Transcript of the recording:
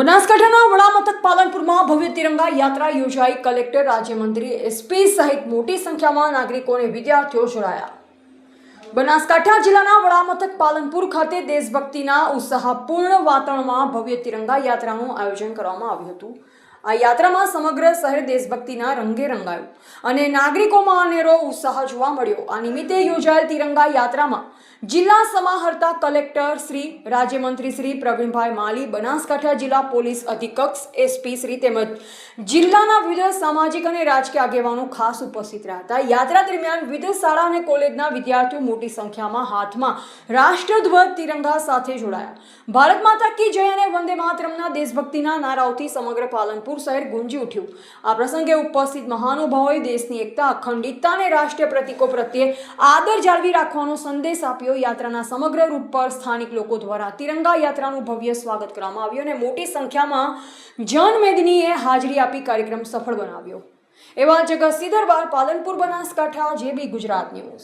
બનાસકાંઠાના વડા મથક પાલનપુરમાં ભવ્ય તિરંગા યાત્રા યોજાઈ। કલેક્ટર, રાજ્યમંત્રી, એસપી સહિત મોટી સંખ્યામાં નાગરિકો અને વિદ્યાર્થીઓ જોડાયા। બનાસકાંઠા જિલ્લાના વડા મથક પાલનપુર ખાતે દેશભક્તિના ઉત્સાહપૂર્ણ વાતાવરણમાં ભવ્ય તિરંગા યાત્રાનું આયોજન કરવામાં આવ્યું હતું। આ યાત્રામાં સમગ્ર શહેર દેશભક્તિના રંગે રંગાયું અને નાગરિકોમાં અનેરો ઉત્સાહ જોવા મળ્યો। આ નિમિત્તે યોજાયેલ તિરંગા યાત્રામાં જિલ્લા સમાહર્તા કલેક્ટર શ્રી, રાજ્યમંત્રી શ્રી પ્રવીણભાઈ માલી, બનાસકાંઠા જિલ્લા પોલીસ અધિક્ષક એસપી શ્રી તેમજ જિલ્લાના વિવિધ સામાજિક અને રાજકીય આગેવાનો ખાસ ઉપસ્થિત રહ્યા હતા। યાત્રા દરમિયાન વિવિધ શાળા અને કોલેજના વિદ્યાર્થીઓ મોટી સંખ્યામાં હાથમાં રાષ્ટ્રધ્વજ તિરંગા સાથે જોડાયા। ભારત માતા કી જય અને વંદે માતરમના દેશભક્તિના નારાઓથી સમગ્ર પાલનપુર શહેર ગુંજી ઉઠ્યું। આ પ્રસંગે ઉપસ્થિત મહાનુભાવોએ દેશની એકતા, અખંડિતતા અને રાષ્ટ્રીય પ્રતીકો પ્રત્યે આદર જાળવી રાખવાનો સંદેશ આપ્યો। યાત્રાના સમગ્ર રૂટ પર સ્થાનિક લોકો દ્વારા તિરંગા યાત્રાનું ભવ્ય સ્વાગત કરવામાં આવ્યું અને મોટી સંખ્યામાં જનમેદનીએ હાજરી આપી કાર્યક્રમ સફળ બનાવ્યો। એવા જગતસિંહ દરબાર, પાલનપુર, બનાસકાંઠા, JB ગુજરાત ન્યૂઝ।